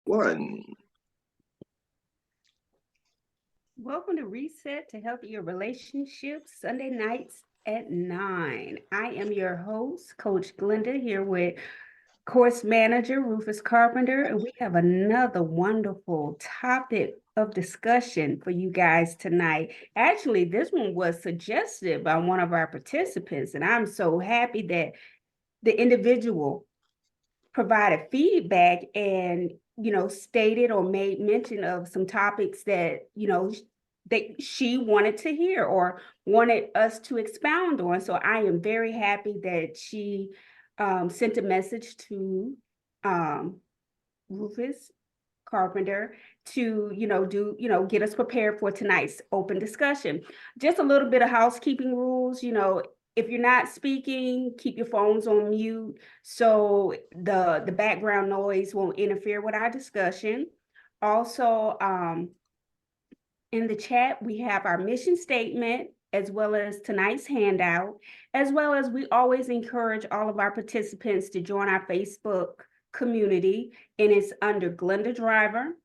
One. Welcome to Reset to Healthier Relationships, Sunday nights at 9. I am your host, Coach Glenda, here with course manager Rufus Carpenter, and we have another wonderful topic of discussion for you guys tonight. Actually, this one was suggested by one of our participants, and I'm so happy that the individual provided feedback and stated or made mention of some topics that that she wanted to hear or wanted us to expound on. So I am very happy that she sent a message to Rufus Carpenter to get us prepared for tonight's open discussion. Just a little bit of housekeeping rules. If you're not speaking, keep your phones on mute so the background noise won't interfere with our discussion. Also, in the chat, we have our mission statement as well as tonight's handout, as well as we always encourage all of our participants to join our Facebook community, and it's under Glenda Driver.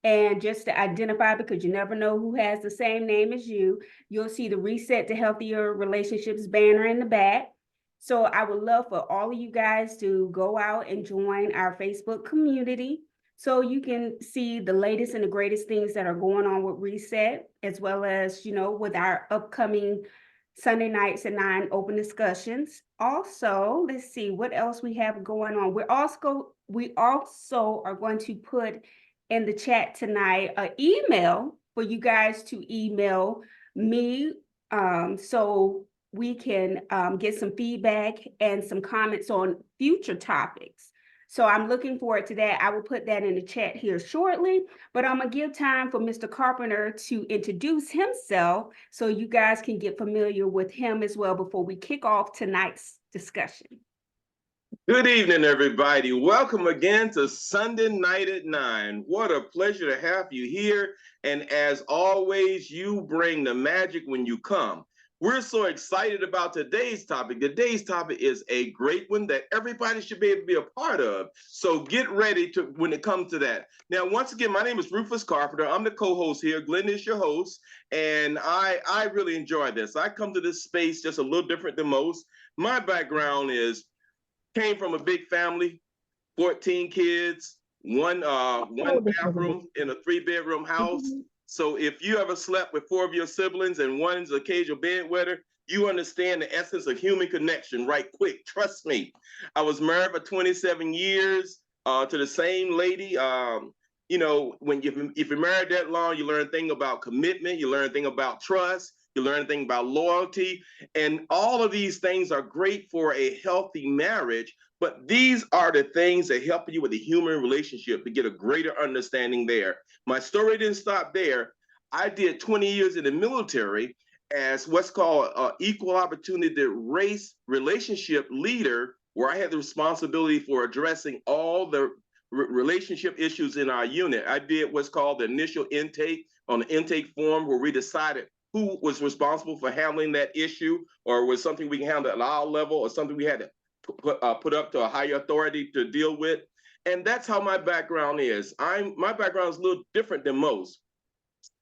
And just to identify, because you never know who has the same name as you, you'll see the Reset to Healthier Relationships banner in the back. So I would love for all of you guys to go out and join our Facebook community so you can see the latest and the greatest things that are going on with Reset, as well as, with our upcoming Sunday nights at 9 open discussions. Also, let's see what else we have going on. We also are going to put in the chat tonight an email for you guys to email me so we can get some feedback and some comments on future topics. So I'm looking forward to that. I will put that in the chat here shortly, but I'm going to give time for Mr. Carpenter to introduce himself so you guys can get familiar with him as well before we kick off tonight's discussion. Good evening, everybody. Welcome again to Sunday Night at 9. What a pleasure to have you here. And as always, you bring the magic when you come. We're so excited about today's topic. Today's topic is a great one that everybody should be able to be a part of. So get ready to when it comes to that. Now, once again, my name is Rufus Carpenter. I'm the co-host here. Glenda is your host. And I really enjoy this. I come to this space just a little different than most. My background came from a big family, 14 kids, one bathroom in a 3-bedroom house. So if you ever slept with 4 of your siblings and one's an occasional bedwetter, you understand the essence of human connection right quick. Trust me. I was married for 27 years to the same lady. If you're married that long, you learn a thing about commitment, you learn a thing about trust, you learn a thing about loyalty, and all of these things are great for a healthy marriage. But these are the things that help you with the human relationship to get a greater understanding there. My story didn't stop there. I did 20 years in the military as what's called equal opportunity race relationship leader, where I had the responsibility for addressing all the relationship issues in our unit. I did what's called the initial intake on the intake form, where we decided who was responsible for handling that issue, or was something we can handle at our level, or something we had to put up to a higher authority to deal with. And that's how my background is. My background is a little different than most.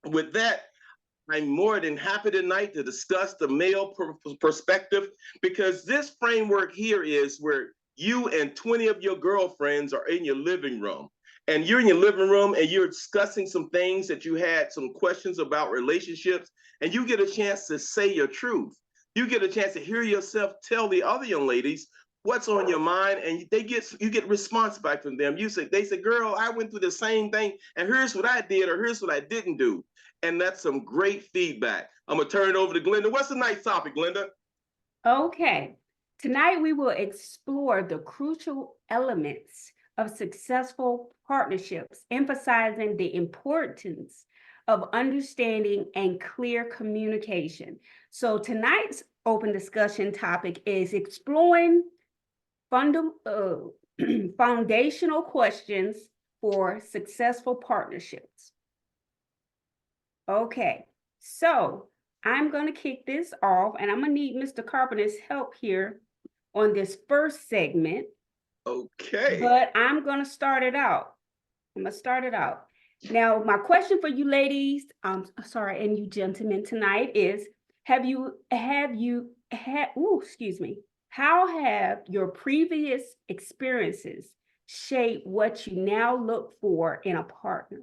With that, I'm more than happy tonight to discuss the male perspective, because this framework here is where you and 20 of your girlfriends are in your living room. And you're in your living room and you're discussing some things that you had some questions about relationships, and you get a chance to say your truth. You get a chance to hear yourself tell the other young ladies what's on your mind, and you get response back from them. They say, girl, I went through the same thing, and here's what I did, or here's what I didn't do. And that's some great feedback. I'm gonna turn it over to Glenda. What's tonight's topic, Glenda? Okay, tonight we will explore the crucial elements of successful partnerships, emphasizing the importance of understanding and clear communication. So tonight's open discussion topic is exploring foundational questions for successful partnerships. Okay, so I'm going to kick this off, and I'm going to need Mr. Carpenter's help here on this first segment. Okay. But I'm going to start it out. I'm gonna start it out. Now, my question for you ladies, sorry, and you gentlemen tonight is, excuse me, how have your previous experiences shaped what you now look for in a partner?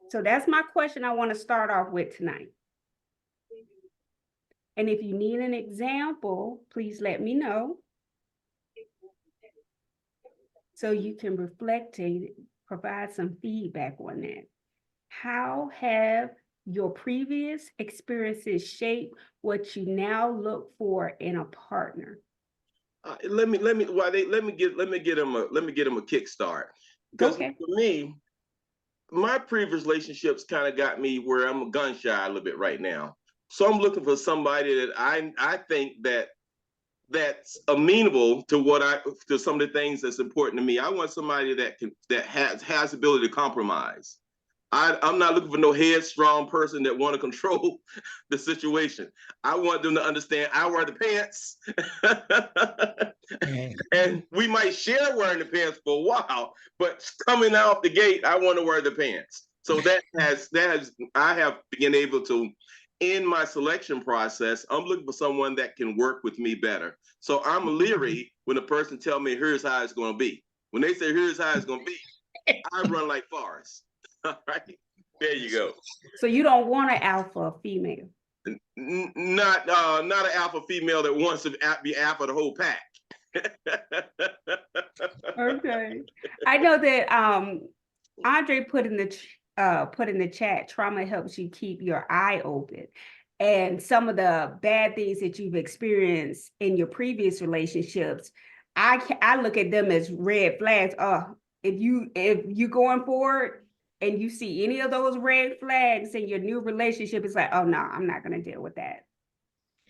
So that's my question I want to start off with tonight. And if you need an example, please let me know, so you can reflect and provide some feedback on that. How have your previous experiences shaped what you now look for in a partner? Let me get him a kickstart, because Okay. for me, my previous relationships kind of got me where I'm gun shy a little bit right now. So I'm looking for somebody that I think that's amenable to some of the things that's important to me. I want somebody that has the ability to compromise. I'm not looking for no headstrong person that want to control the situation. I want them to understand I wear the pants. And we might share wearing the pants for a while, but coming out the gate, I want to wear the pants. So I have been able to, in my selection process, I'm looking for someone that can work with me better. So I'm leery when a person tell me, here's how it's going to be. When they say, here's how it's going to be, I run like Forrest. All right, there you go. So you don't want an alpha female? Not an alpha female that wants to be alpha the whole pack. Okay. I know that Andre put in the chat, trauma helps you keep your eye open. And some of the bad things that you've experienced in your previous relationships, I look at them as red flags. If you going forward and you see any of those red flags in your new relationship, it's like, oh no, I'm not gonna deal with that.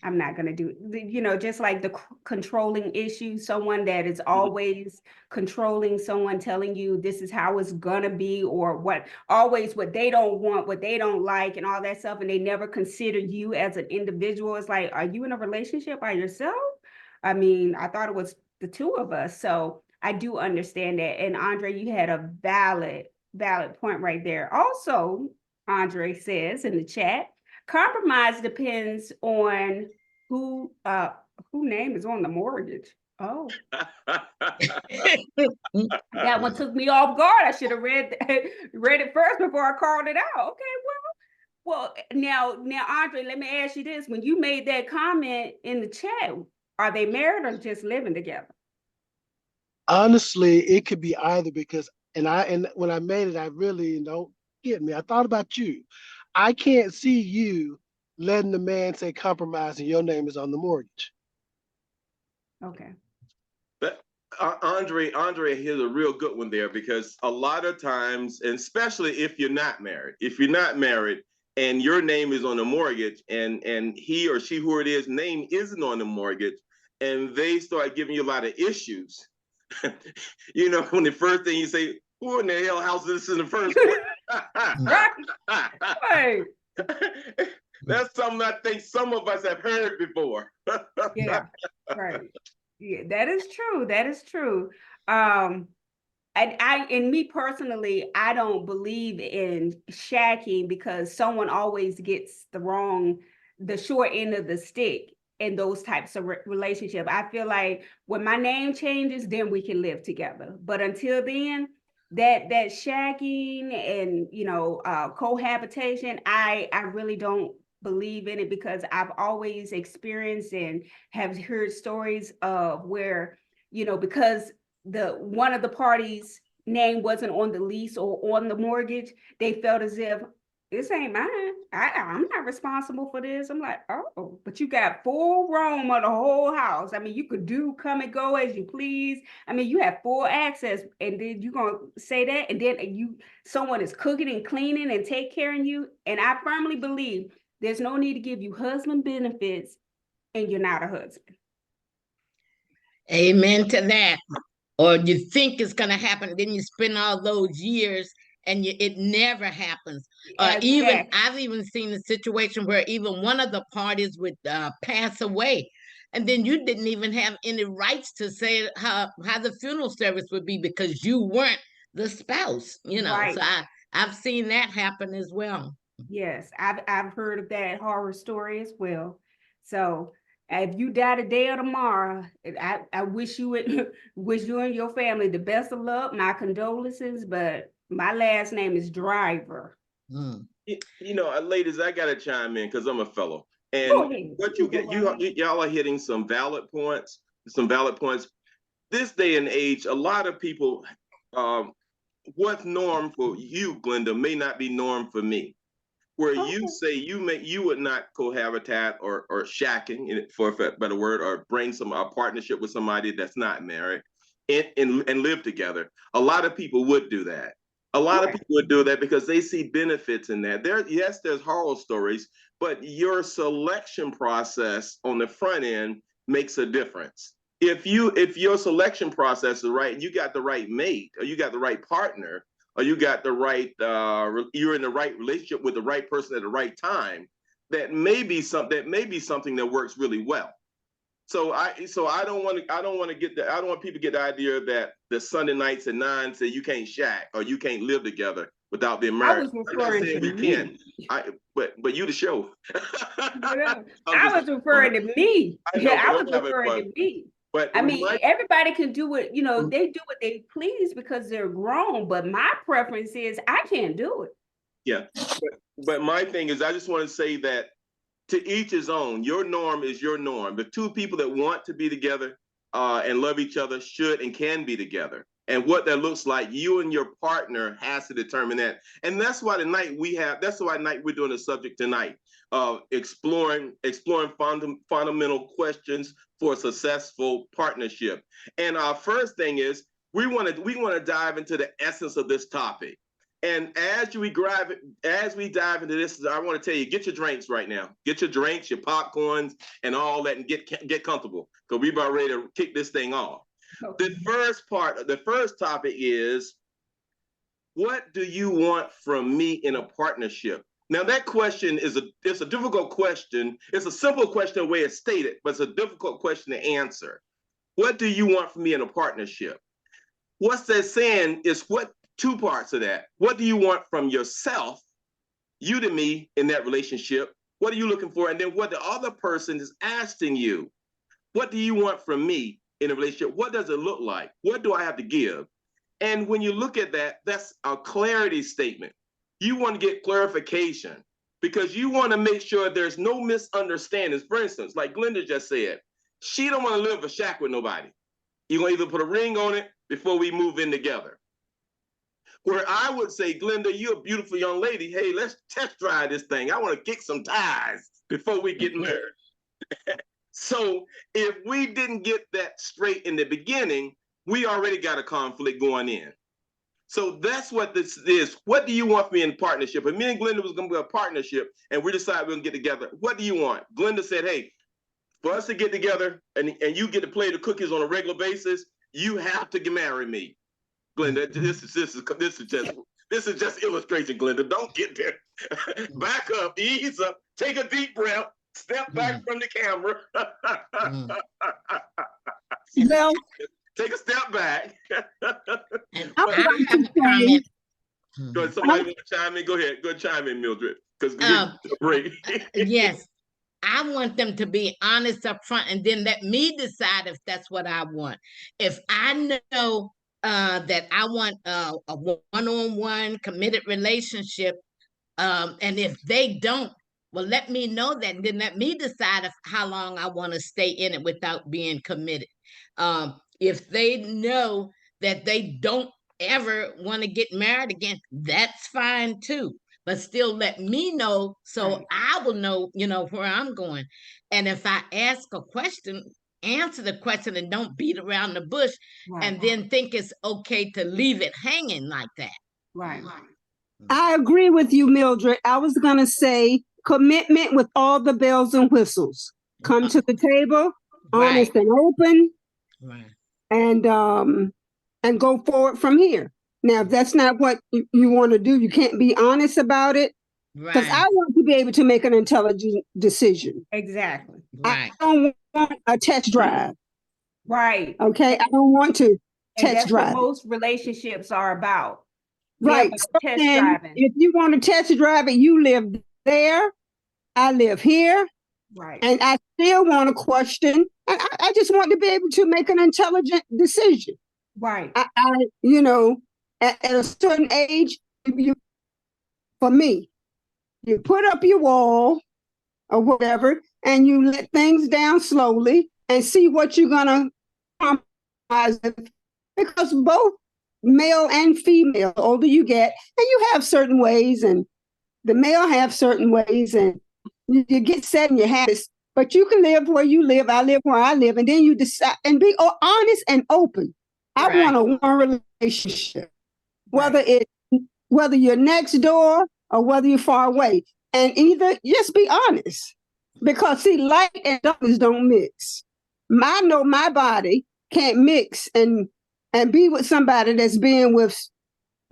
I'm not going to do, just like the controlling issue, someone that is always controlling, someone telling you this is how it's going to be, or always what they don't want, what they don't like, and all that stuff. And they never consider you as an individual. It's like, are you in a relationship by yourself? I mean, I thought it was the two of us. So I do understand that. And Andre, you had a valid point right there. Also, Andre says in the chat, compromise depends on who name is on the mortgage. Oh, that one took me off guard. I should have read it first before I called it out. Okay, well, now, Andre, let me ask you this: when you made that comment in the chat, are they married or just living together? Honestly, it could be either, because and when I made it, I really don't get me. I thought about you. I can't see you letting the man say compromise and your name is on the mortgage. Okay. But Andre, here's a real good one there, because a lot of times, and especially if you're not married, and your name is on the mortgage, and he or she, who it is, name isn't on the mortgage, and they start giving you a lot of issues. When the first thing you say, who in the hell house is this in the first place? Right. That's something I think some of us have heard before. Yeah, right. Yeah, that is true. That is true. And me personally, I don't believe in shacking, because someone always gets the short end of the stick in those types of relationship. I feel like when my name changes, then we can live together. But until then, that shacking and cohabitation, I really don't believe in it, because I've always experienced and have heard stories of where, because one of the parties' name wasn't on the lease or on the mortgage, they felt as if this ain't mine. I'm not responsible for this. I'm like, oh, but you got full roam of the whole house. I mean, you could come and go as you please. I mean, you have full access, and then you're gonna say that, and then someone is cooking and cleaning and take care of you. And I firmly believe there's no need to give you husband benefits and you're not a husband. Amen to that. Or you think it's going to happen, then you spend all those years and it never happens. Exactly. I've even seen a situation where even one of the parties would pass away. and then you didn't even have any rights to say how the funeral service would be because you weren't the spouse, you know. Right. So I've seen that happen as well. Yes, I've heard of that horror story as well. So if you die today or tomorrow, I wish you wish you and your family the best of luck. My condolences, but my last name is Driver. Mm. You know, ladies, I gotta chime in because I'm a fellow. Go And ahead. what you get, y'all are hitting some valid points. Some valid points. This day and age, a lot of people, what's norm for you, Glenda, may not be norm for me. Where you say you would not cohabitate or shacking, for a better word, or bring a partnership with somebody that's not married and live together. A lot of people would do that. A lot of people would do that because they see benefits in that. There's horror stories, but your selection process on the front end makes a difference. If your selection process is right and you got the right mate or you got the right partner, or you got the right, you're in the right relationship with the right person at the right time, that may be something that works really well. So I don't want people to get the idea that the Sunday nights at 9 say you can't shack or you can't live together without being married. I was referring to we me. can. But you the show. I was referring to me. I was referring to me. But I mean, everybody can do it, you know, they do what they please because they're grown. But my preference is I can't do it. Yeah. But my thing is, I just want to say that to each his own. Your norm is your norm. The two people that want to be together and love each other should and can be together. And what that looks like, you and your partner has to determine that. And that's why that's why we're doing the subject tonight. Exploring fundamental questions for a successful partnership. And our first thing is we want to dive into the essence of this topic. And as we dive into this, I want to tell you, get your drinks right now. Get your drinks, your popcorns, and all that, and get comfortable because we're about ready to kick this thing off. Okay. The first topic is, what do you want from me in a partnership? Now that question it's a difficult question. It's a simple question the way it's stated, but it's a difficult question to answer. What do you want from me in a partnership? What's that saying is two parts of that. What do you want from yourself, you to me, in that relationship? What are you looking for? And then what the other person is asking you. What do you want from me in a relationship? What does it look like? What do I have to give? And when you look at that, that's a clarity statement. You want to get clarification because you want to make sure there's no misunderstandings. For instance, like Glenda just said, she don't want to live in a shack with nobody. You're going to either put a ring on it before we move in together. Where I would say, Glenda, you're a beautiful young lady. Hey, let's test drive this thing. I want to kick some ties before we get married. So if we didn't get that straight in the beginning, we already got a conflict going in. So that's what this is. What do you want from me in partnership? And me and Glenda was going to be a partnership, and we decided we're going to get together. What do you want? Glenda said, hey, for us to get together and you get to play the cookies on a regular basis, you have to marry me. Glenda, this is just illustration, Glenda. Don't get there. Back up, ease up, take a deep breath, step back from the camera. Well, take a step back. I would like to say, Go ahead, somebody want to chime in? Go ahead, chime in, Mildred. Because break. Yes. I want them to be honest up front and then let me decide if that's what I want. If I know that I want a one-on-one committed relationship, and if they don't, well, let me know that, and then let me decide how long I want to stay in it without being committed. If they know that they don't ever want to get married again, that's fine too. But still let me know so I will know, where I'm going. And if I ask a question, answer the question and don't beat around the bush and then think it's okay to leave it hanging like that. Right. I agree with you, Mildred. I was going to say commitment with all the bells and whistles. Come to the table, honest and open, and go forward from here. Now, if that's not what you want to do, you can't be honest about it. Because I want to be able to make an intelligent decision. Exactly. I don't want a test drive. Right. Okay, I don't want to And test that's drive. what most relationships are about. Right. Test And driving. if you want to test drive it, you live there, I live here. Right. And I still want to question. And I just want to be able to make an intelligent decision. Right. You know, at a certain age, for me, you put up your wall or whatever, and you let things down slowly and see what you're gonna compromise with. Because both male and female, the older you get, and you have certain ways, and the male have certain ways, and you get set in your habits. But you can live where you live, I live where I live, and then you decide and be honest and open. I want a one relationship, whether you're next door or whether you're far away, and either just be honest, because see, light and darkness don't mix. I know my body can't mix and be with somebody that's being with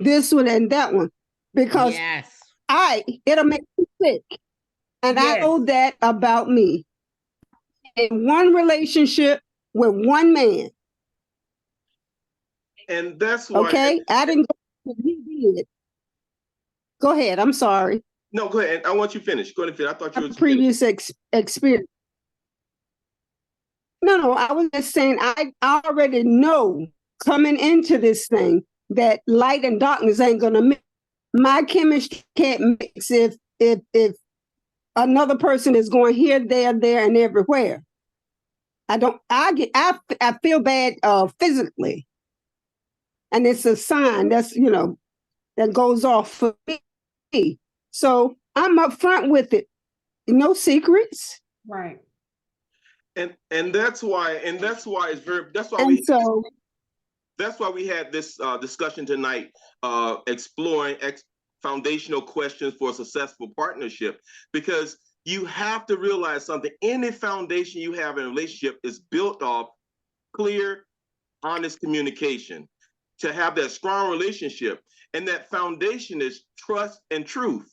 this one and that one, because it'll make me sick. And I know that about me. In one relationship with one man. And that's why. Okay, I didn't go what he did. Go ahead. I'm sorry. No, go ahead. I want you to finish. Go ahead and finish. I thought you were previous experience. No, I was just saying I already know coming into this thing that light and darkness ain't gonna mix. My chemistry can't mix if another person is going here, there, and everywhere. I feel bad physically. And it's a sign that's, that goes off for me. So I'm upfront with it. No secrets. Right. And that's why that's why we had this discussion tonight, exploring foundational questions for a successful partnership, because you have to realize something. Any foundation you have in a relationship is built off clear, honest communication to have that strong relationship. And that foundation is trust and truth,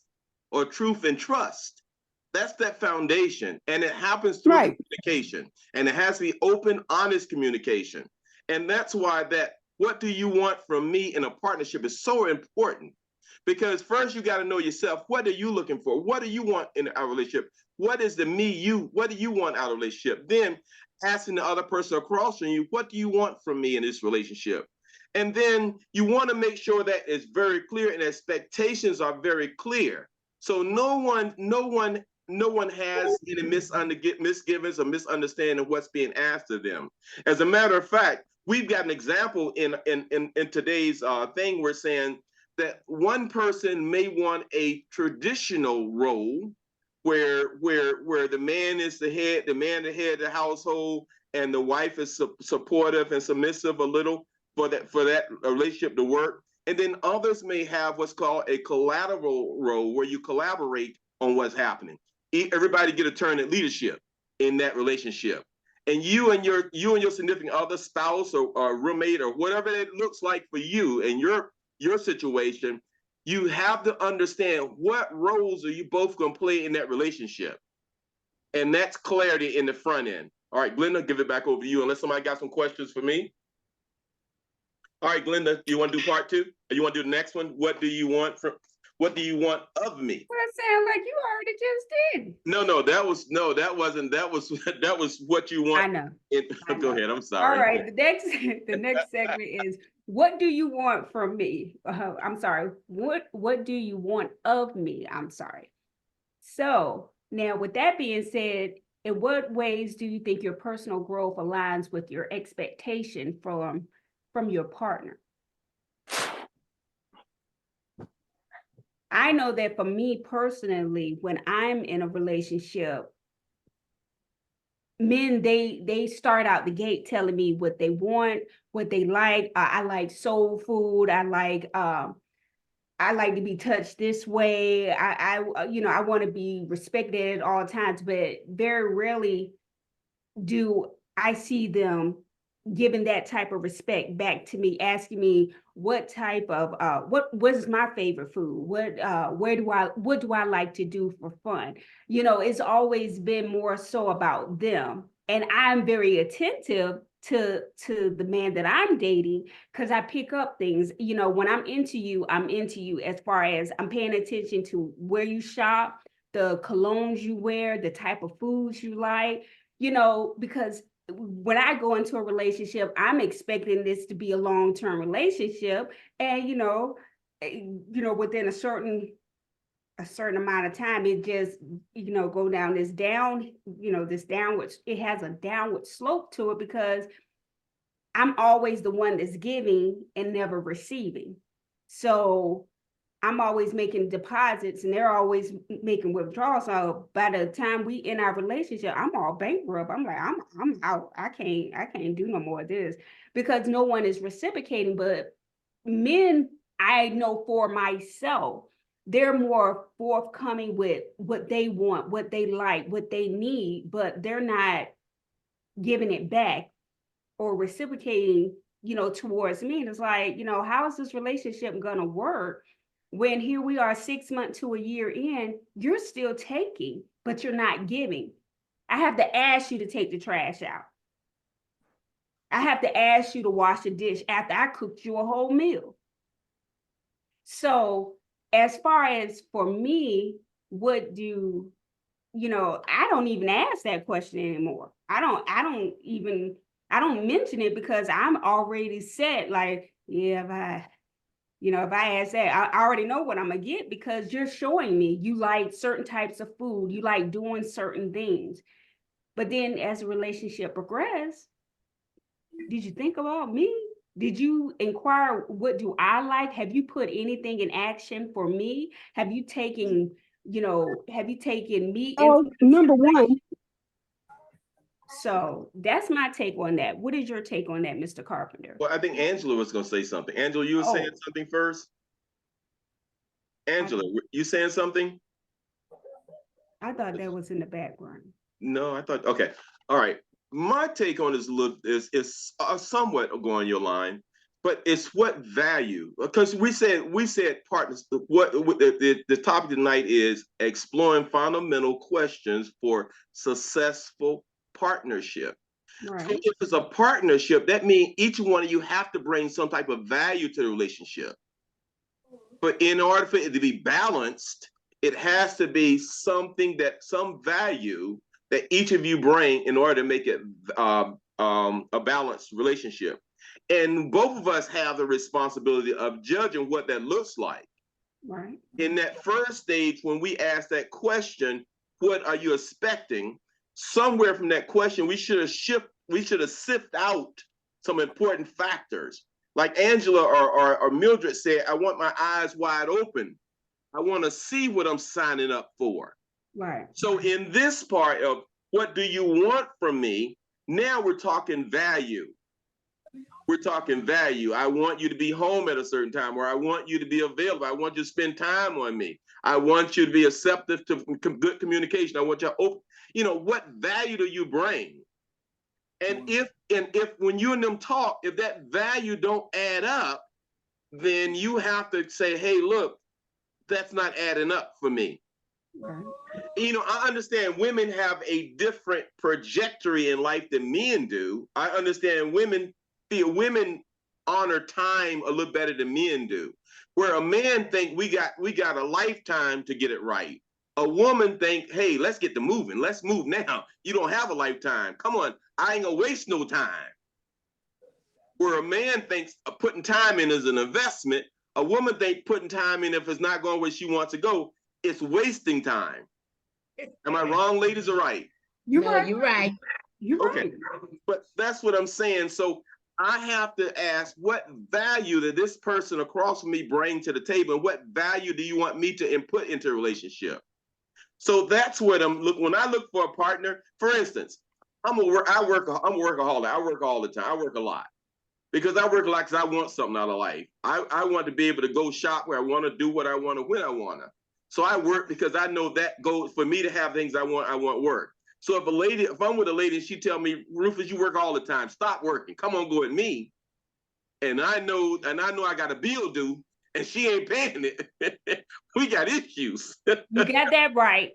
or truth and trust. That's that foundation. And it happens through communication. And it has to be open, honest communication. And that's why that what do you want from me in a partnership is so important. Because first you got to know yourself. What are you looking for? What do you want in our relationship? What is the me, you? What do you want out of a relationship? Then asking the other person across from you, what do you want from me in this relationship? And then you want to make sure that it's very clear and expectations are very clear. So no one has any misgivings or misunderstanding of what's being asked of them. As a matter of fact, we've got an example in today's thing. We're saying that one person may want a traditional role where the man is the head of the household, and the wife is supportive and submissive a little for that relationship to work. And then others may have what's called a collateral role, where you collaborate on what's happening. Everybody get a turn at leadership in that relationship. And you and your significant other, spouse or roommate or whatever it looks like for you and your situation, you have to understand what roles are you both going to play in that relationship. And that's clarity in the front end. All right, Glenda, give it back over to you, unless somebody got some questions for me. All right, Glenda, do you want to do part two? Or you want to do the next one? What do you want of me? Well, it sounds like you already just did. That was what you want. I know. Go ahead. I'm sorry. All right. The next segment is, what do you want from me? I'm sorry. What do you want of me? I'm sorry. So now, with that being said, in what ways do you think your personal growth aligns with your expectation from your partner? I know that for me personally, when I'm in a relationship, men, they start out the gate telling me what they want, what they like. I like soul food. I like to be touched this way. I want to be respected at all times, but very rarely do I see them giving that type of respect back to me, asking me what type of what is my favorite food, what do I like to do for fun. It's always been more so about them And I'm very attentive to the man that I'm dating, because I pick up things. You know, when I'm into you as far as I'm paying attention to where you shop, the colognes you wear, the type of foods you like, you know, because when I go into a relationship, I'm expecting this to be a long-term relationship. And, within a certain amount of time, it just, go down this downward, it has a downward slope to it, because I'm always the one that's giving and never receiving. So I'm always making deposits and they're always making withdrawals. So by the time we in our relationship, I'm all bankrupt. I'm like, I'm out. I can't do no more of this, because no one is reciprocating. But men, I know for myself, they're more forthcoming with what they want, what they like, what they need, but they're not giving it back or reciprocating, towards me. And it's like, how is this relationship gonna work when here we are 6 months to a year in, you're still taking, but you're not giving? I have to ask you to take the trash out. I have to ask you to wash the dish after I cooked you a whole meal. So as far as for me, I don't even ask that question anymore. I don't mention it, because I'm already set. Like, yeah, if I ask that, I already know what I'm gonna get, because you're showing me you like certain types of food, you like doing certain things. But then as the relationship progressed, did you think about me? Did you inquire, what do I like? Have you put anything in action for me? Have you taken me into Number one, So that's my take on that. What is your take on that, Mr. Carpenter? Well, I think Angela was going to say something. Angela, you were saying something first? Angela, you saying something? I thought that was in the background. No, I thought, okay. All right. My take on this is somewhat going your line, but it's what value, because we said partners. What the topic tonight is exploring fundamental questions for successful partnership. Right. So if it's a partnership, that means each one of you have to bring some type of value to the relationship. But in order for it to be balanced, it has to be some value that each of you bring in order to make it a balanced relationship. And both of us have the responsibility of judging what that looks like. Right. In that first stage, when we ask that question, what are you expecting? Somewhere from that question, we should have sifted out some important factors. Like Angela or Mildred said, I want my eyes wide open. I want to see what I'm signing up for. Right. So in this part of what do you want from me, now we're talking value. We're talking value. I want you to be home at a certain time, or I want you to be available. I want you to spend time on me. I want you to be receptive to good communication. I want you to open, what value do you bring? And if when you and them talk, if that value don't add up, then you have to say, hey, look, that's not adding up for me. Right. I understand women have a different trajectory in life than men do. I understand women honor time a little better than men do. Where a man think we got a lifetime to get it right. A woman think, hey, let's get to moving. Let's move now. You don't have a lifetime. Come on, I ain't gonna waste no time. Where a man thinks putting time in is an investment, a woman thinks putting time in, if it's not going where she wants to go, it's wasting time. Am I wrong, ladies, or right? You're right. You're right. You're okay. Right. But that's what I'm saying. So I have to ask, what value did this person across from me bring to the table? And what value do you want me to input into a relationship? So that's what when I look for a partner, for instance, I'm a workaholic. I work all the time. I work a lot. Because I work a lot because I want something out of life. I want to be able to go shop where I want to, do what I want to, when I want to. So I work because I know that goes for me to have things I want work. So if I'm with a lady and she tell me, Rufus, you work all the time, stop working, come on, go with me. And I know I got a bill due and she ain't paying it. We got issues. You got that right.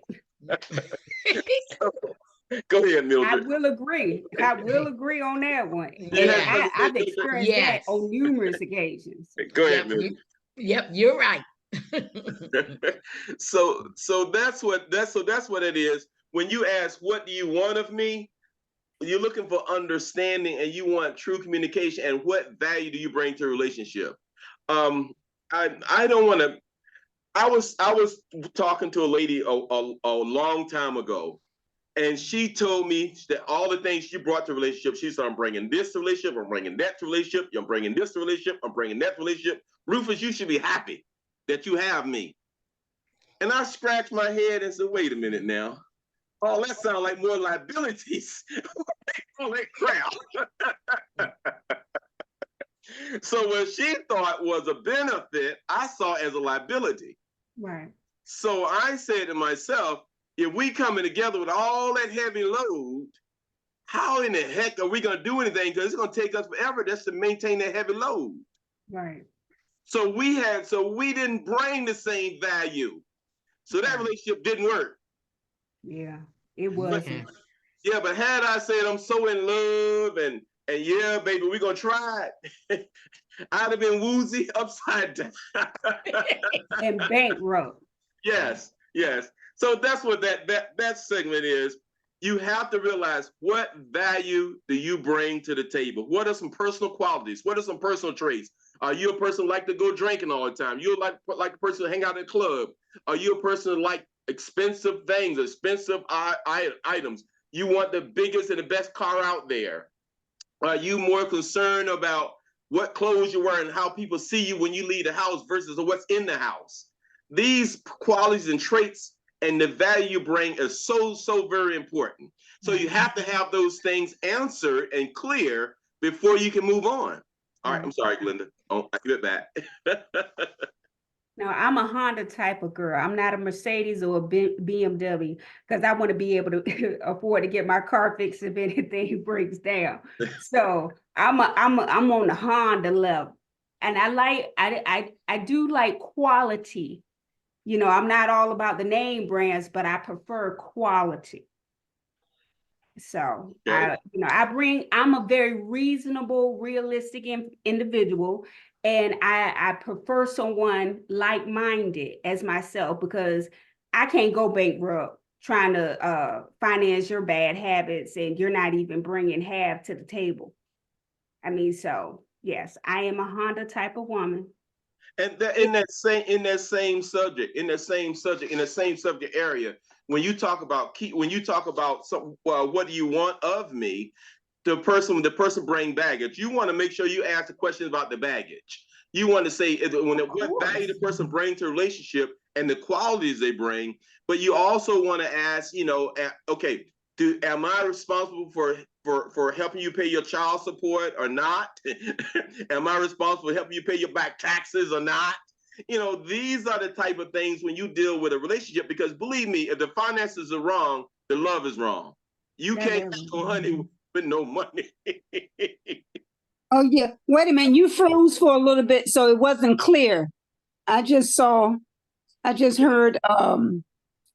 Go ahead, I Mildred. will agree. I will agree on that one. And Yeah. I've experienced that Yes. on numerous occasions. Go ahead, Yep, Mildred. you're right. So that's what it is. When you ask, what do you want of me? You're looking for understanding and you want true communication, and what value do you bring to a relationship? I don't want to. I was talking to a lady a long time ago, and she told me that all the things she brought to relationship, she said, I'm bringing this to relationship, I'm bringing that to relationship, I'm bringing this to relationship, I'm bringing that to relationship. Rufus, you should be happy that you have me. And I scratched my head and said, wait a minute now. Oh, that sounds like more liabilities. Holy crap. So what she thought was a benefit, I saw as a liability. Right. So I said to myself, if we coming together with all that heavy load, how in the heck are we going to do anything? Because it's going to take us forever just to maintain that heavy load. Right. So we didn't bring the same value. So that relationship didn't work. Yeah, it wasn't. Yeah, but had I said I'm so in love and yeah, baby, we're gonna try it, I'd have been woozy upside down. And bankrupt. Yes. So that's what that segment is. You have to realize, what value do you bring to the table? What are some personal qualities? What are some personal traits? Are you a person who like to go drinking all the time? You like a person to hang out at a club? Are you a person who like expensive things, expensive items? You want the biggest and the best car out there? Are you more concerned about what clothes you wear and how people see you when you leave the house versus what's in the house? These qualities and traits and the value you bring is so very important. So you have to have those things answered and clear before you can move on. All right, I'm sorry, Glenda. Oh, I give it back. Now, I'm a Honda type of girl. I'm not a Mercedes or a BMW, because I want to be able to afford to get my car fixed if anything breaks down. So I'm on the Honda level, and I do like quality. You know, I'm not all about the name brands, but I prefer quality. So Okay. I'm a very reasonable, realistic individual. And I prefer someone like-minded as myself, because I can't go bankrupt trying to finance your bad habits and you're not even bringing half to the table. I mean, so yes, I am a Honda type of woman. And in that same subject area, when you talk about what do you want of me, the person bring baggage. You want to make sure you ask the questions about the baggage. You want to say what value the person brings to a relationship and the qualities they bring, but you also want to ask, okay, am I responsible for helping you pay your child support or not? Am I responsible for helping you pay your back taxes or not? These are the type of things when you deal with a relationship, because believe me, if the finances are wrong, the love is wrong. You can't have no honey with no money. Oh, yeah. Wait a minute. You froze for a little bit, so it wasn't clear. I just heard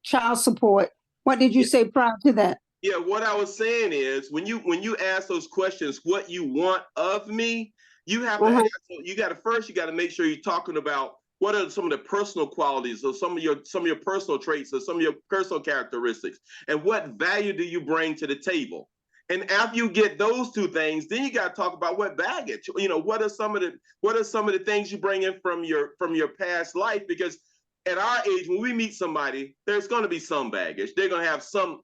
child support. What did you say prior to that? Yeah, what I was saying is, when you ask those questions, what you want of me, you have to ask, you got to make sure you're talking about what are some of the personal qualities or some of your personal traits or some of your personal characteristics, and what value do you bring to the table. And after you get those two things, then you got to talk about what baggage. What are some of the things you bring in from your past life? Because at our age, when we meet somebody, there's going to be some baggage. They're going to have some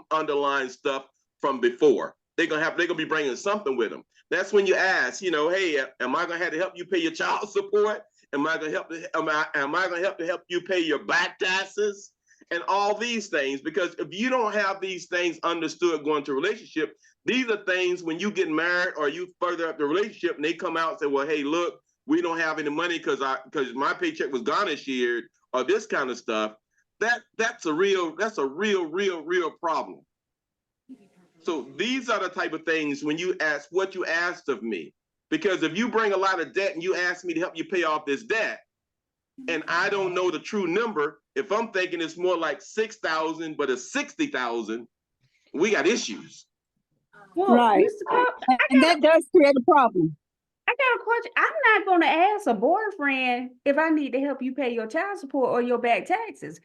underlying stuff from before. They're going to be bringing something with them. That's when you ask, hey, am I going to have to help you pay your child support? Am I going to help you pay your back taxes? And all these things, because if you don't have these things understood going to a relationship, these are things when you get married or you further up the relationship and they come out and say, well, hey, look, we don't have any money because my paycheck was garnished or this kind of stuff. That's a real problem. So these are the type of things when you ask what you asked of me. Because if you bring a lot of debt and you ask me to help you pay off this debt, and I don't know the true number, if I'm thinking it's more like 6,000, but it's 60,000, We got issues. Well, Right. Mr. Cook, And that does create a problem. I got a question. I'm not going to ask a boyfriend if I need to help you pay your child support or your back taxes.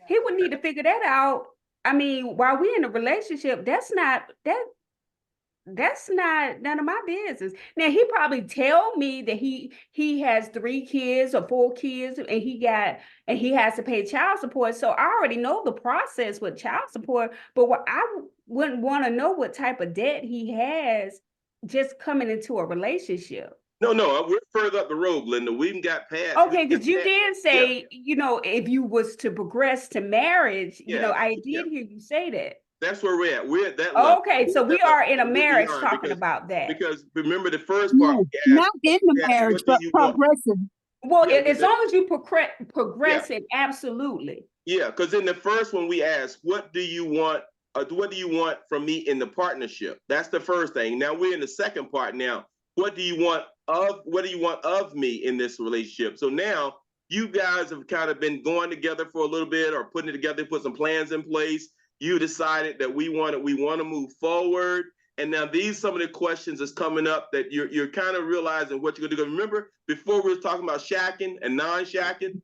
He would need to figure that out. I mean, while we're in a relationship, that's not none of my business. Now he probably tell me that he has 3 kids or 4 kids and he has to pay child support. So I already know the process with child support, but what I wouldn't want to know what type of debt he has just coming into a relationship. No, we're further up the road, Glenda. We even got past. Okay, because you did say, if you was to progress to marriage, I did hear you say that. That's where we're at. We're at that level. Okay, so we are in a marriage talking about that. Because remember the first part. Not in the marriage, but progressing. Well, as long as you progressing, absolutely. Yeah, because in the first one we asked, what do you want? What do you want from me in the partnership? That's the first thing. Now we're in the second part. Now, what do you want of me in this relationship? So now you guys have kind of been going together for a little bit, or putting it together, put some plans in place. You decided that we want to move forward. And now some of the questions is coming up that you're kind of realizing what you're going to do. Remember, before we were talking about shacking and non-shacking.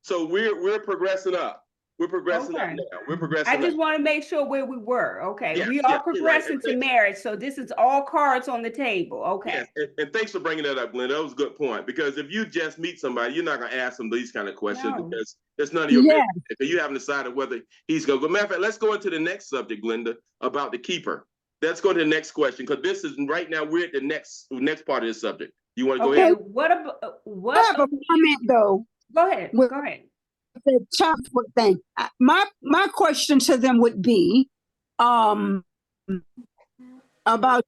So we're progressing up. We're progressing up now. We're progressing. I just want to make sure where we were. Okay. Yes, we are progressing to marriage. So this is all cards on the table. Okay. Yes. And thanks for bringing that up, Glenda. That was a good point. Because if you just meet somebody, you're not going to ask them these kind of questions because it's none of your business. You haven't decided whether he's going to go. Matter of fact, let's go into the next subject, Glenda, about the keeper. Let's go to the next question, because this is right now we're at the next part of this subject. You want to go ahead? What I have a comment though. Go ahead. Go ahead. The child support thing. My question to them would be about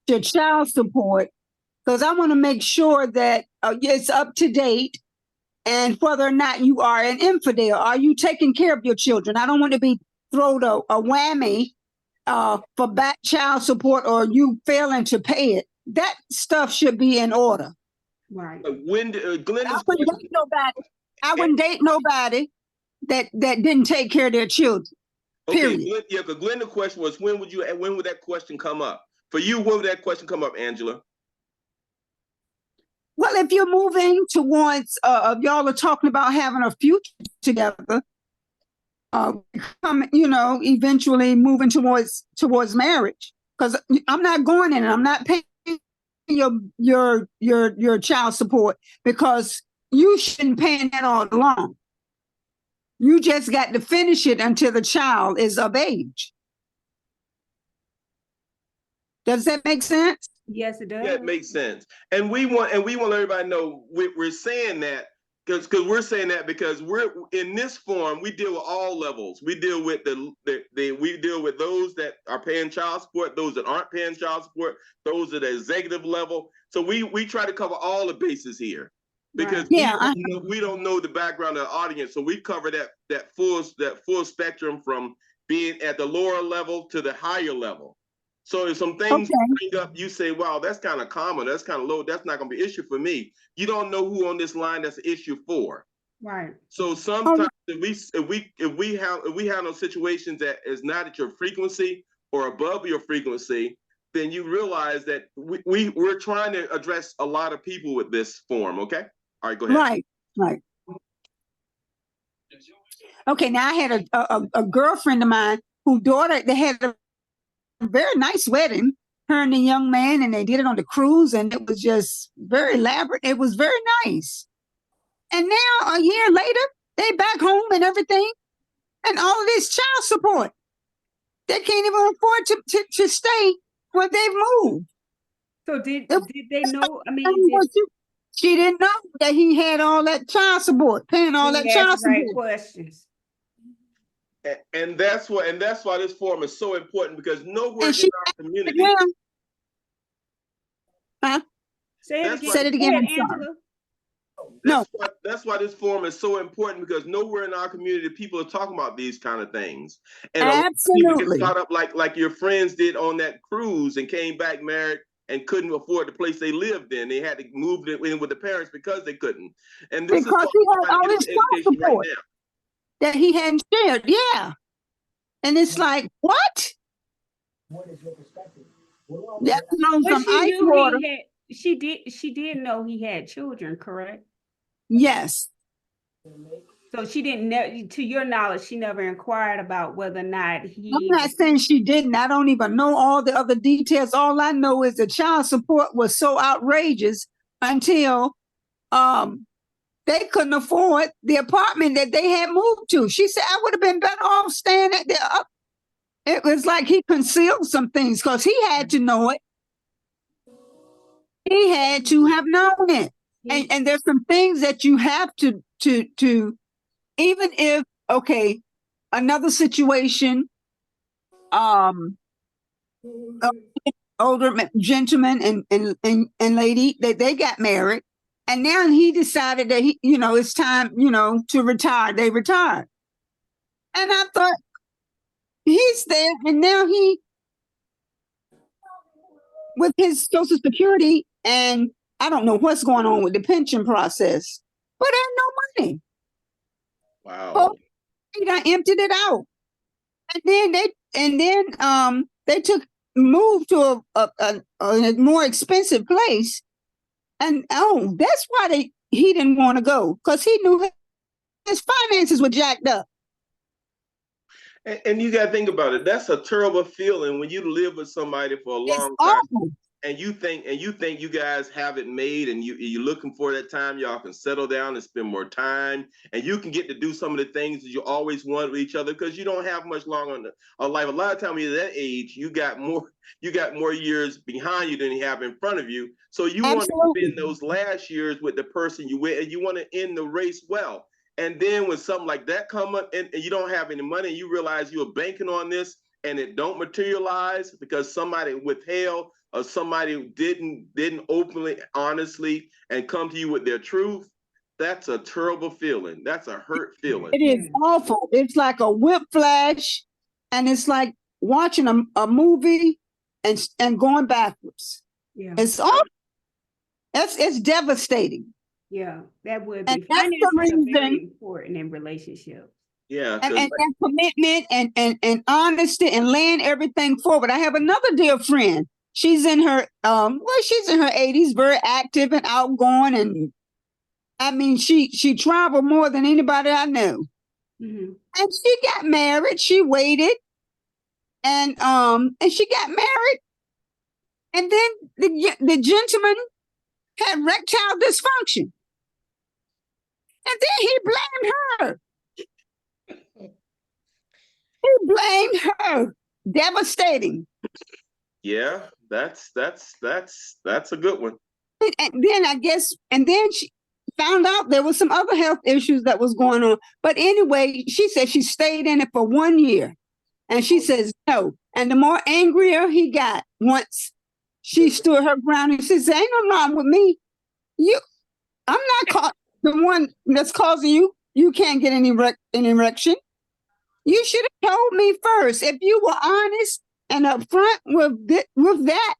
your child support, because I want to make sure that it's up to date, and whether or not you are an infidel. Are you taking care of your children? I don't want to be thrown a whammy for back child support or you failing to pay it. That stuff should be in order. Right. When Glenda's I wouldn't date nobody that didn't take care of their children. Period. Okay, because Glenda's question was, when would that question come up? For you, when would that question come up, Angela? Well, if you're moving towards, y'all are talking about having a future together, eventually moving towards marriage. Because I'm not going in and I'm not paying your child support, because you shouldn't pay that all along. You just got to finish it until the child is of age. Does that make sense? Yes, it does. Yeah, it makes sense. And we want everybody to know we're saying that because we're saying that because we're in this forum, we deal with all levels. We deal with we deal with those that are paying child support, those that aren't paying child support, those at the executive level. So we try to cover all the bases here. Because we don't know the background of the audience, so we cover that full spectrum from being at the lower level to the higher level. So if some things bring up, you say, "Wow, that's kind of common. That's kind of low. That's not going to be an issue for me." You don't know who on this line that's an issue for. Right. So sometimes if we have those situations that is not at your frequency or above your frequency, then you realize that we're trying to address a lot of people with this form. Okay. All right, go ahead. Right. Okay, now I had a girlfriend of mine whose daughter, they had a very nice wedding, her and the young man, and they did it on the cruise, and it was just very elaborate. It was very nice. And now, a year later, they back home and everything, and all of this child support. They can't even afford to stay where they've moved. So did they know? I mean, she didn't know that he had all that child support, paying all that child support. Right questions. And that's why this forum is so important, because nowhere in our community. Say it again. Angela. That's why this forum is so important, because nowhere in our community people are talking about these kind of things. And absolutely, people get caught up like your friends did on that cruise and came back married and couldn't afford the place they lived in. They had to move in with the parents because they couldn't. And this because he had all this child support that he hadn't shared. Yeah. And it's like, what? That's on But some she ice knew water. she did know he had children, correct? Yes. So she didn't know, to your knowledge, she never inquired about whether or not I'm he not saying she didn't. I don't even know all the other details. All I know is the child support was so outrageous until they couldn't afford the apartment that they had moved to. She said, I would have been better off staying at the it was like he concealed some things because he had to know it. He had to have known it. And there's some things that you have to even if, okay, another situation, um older gentleman and lady that they got married, and now he decided that he, it's time, to retire. They retired, and I thought he's there, and now he with his Social Security, and I don't know what's going on with the pension process, but ain't no money. Wow. Oh, he done emptied it out, and then they moved to a more expensive place. And that's why he didn't want to go, because he knew his finances were jacked up. And you got to think about it. That's a terrible feeling when you live with somebody for a long time, and you think you guys have it made, and you're looking for that time y'all can settle down and spend more time, and you can get to do some of the things that you always wanted with each other, because you don't have much longer on life. A lot of times, at that age, you got more years behind you than you have in front of you. So you want to spend those last years with the person you with, and you want to end the race well. And then when something like that come up, and you don't have any money, and you realize you were banking on this, and it don't materialize because somebody withheld, or somebody didn't openly, honestly, and come to you with their truth, that's a terrible feeling. That's a hurt feeling. It is awful. It's like a whiplash, and it's like watching a movie and going backwards. Yeah. It's awful. It's devastating. Yeah, that would And be. that's the Finances are very reason. important in relationships. Yeah. And commitment and honesty and laying everything forward. I have another dear friend. She's in her she's in her 80s, very active and outgoing, and I mean she traveled more than anybody I know. Mm-hmm. And she got married. She waited, and she got married, and then the gentleman had erectile dysfunction, and then he blamed her. He blamed her. Devastating. Yeah, that's a good one. And then she found out there was some other health issues that was going on. But anyway, she said she stayed in it for 1 year. And she says no. And the more angrier he got once she stood her ground, and she said, ain't no wrong with me. I'm not the one that's causing you. You can't get an erection. You should have told me first. If you were honest and upfront with that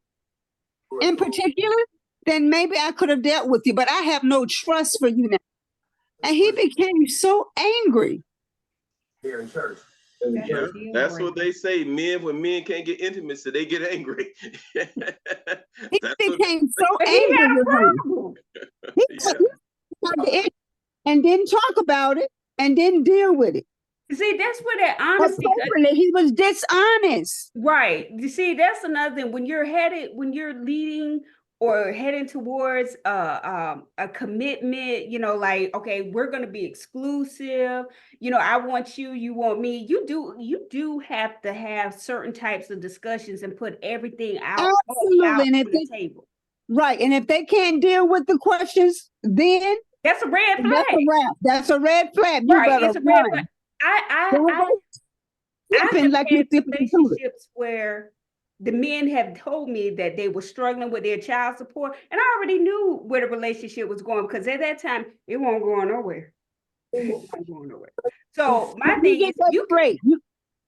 in particular, then maybe I could have dealt with you. But I have no trust for you now. And he became so angry. Here in church. Yeah, that's what they say. When men can't get intimacy, they get angry. He became so angry with her. And didn't talk about it and didn't deal with it. See, that's where that honesty. He was dishonest. Right. You see, that's another thing. When you're leading or heading towards a commitment, like, okay, we're going to be exclusive. I want you, you want me. You do have to have certain types of discussions and put everything out on the table. Right. And if they can't deal with the questions, then that's a red flag. That's a wrap. That's a red flag. You better it's a red flag. I've had relationships where the men have told me that they were struggling with their child support, and I already knew where the relationship was going, because at that time it won't go nowhere. So my thing is,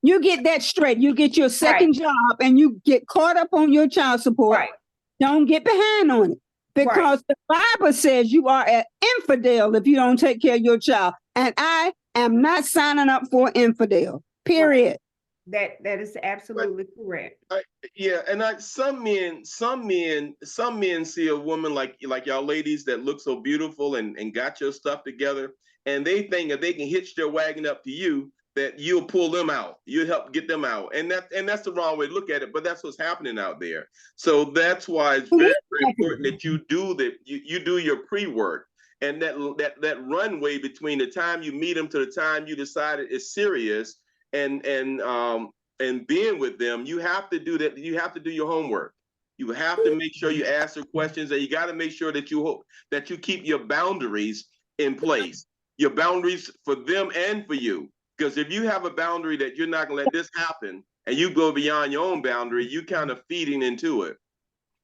you get that straight. You get your second job, and you get caught up on your child support. Right. Don't get behind on it, because the Bible says you are an infidel if you don't take care of your child, and I am not signing up for infidel. Period. That is absolutely correct. Yeah, and some men see a woman like y'all ladies that look so beautiful and got your stuff together, and they think if they can hitch their wagon up to you, that you'll pull them out, you help get them out, and that's the wrong way to look at it. But that's what's happening out there. So that's why it's very, very important that you do you do your pre-work, and that runway between the time you meet them to the time you decide it's serious, and being with them, you have to do that. You have to do your homework. You have to make sure you ask her questions, and you got to make sure that you keep your boundaries in place. Your boundaries for them and for you. Because if you have a boundary that you're not gonna let this happen, and you go beyond your own boundary, you kind of feeding into it.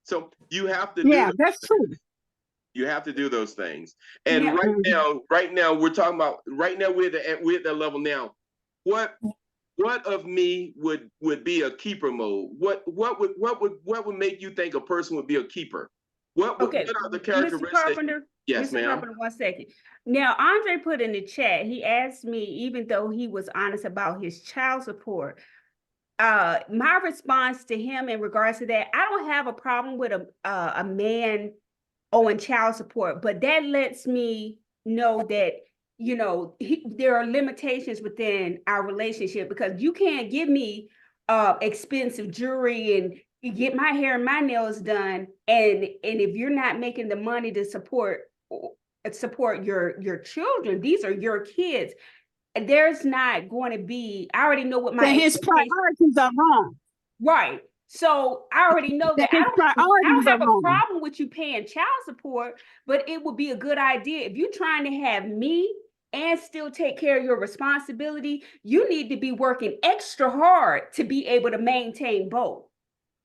So you have to that's true. You have to do those things. And right now we're talking about, right now we're at that level now. What of me would be a keeper mode? What would make you think a person would be a keeper? What are the characteristics? Mr. Carpenter, yes, Mr. Carpenter, 1 second. Now, Andre put in the chat, he asked me, even though he was honest about his child support, my response to him in regards to that, I don't have a problem with a man owing child support, but that lets me know that, you know, there are limitations within our relationship, because you can't give me expensive jewelry and you get my hair and my nails done, and if you're not making the money to support your children, these are your kids, there's not going to be, I already know what my his priorities are wrong. Right. So I already know that I don't have a problem with you paying child support, but it would be a good idea if you're trying to have me and still take care of your responsibility, you need to be working extra hard to be able to maintain both.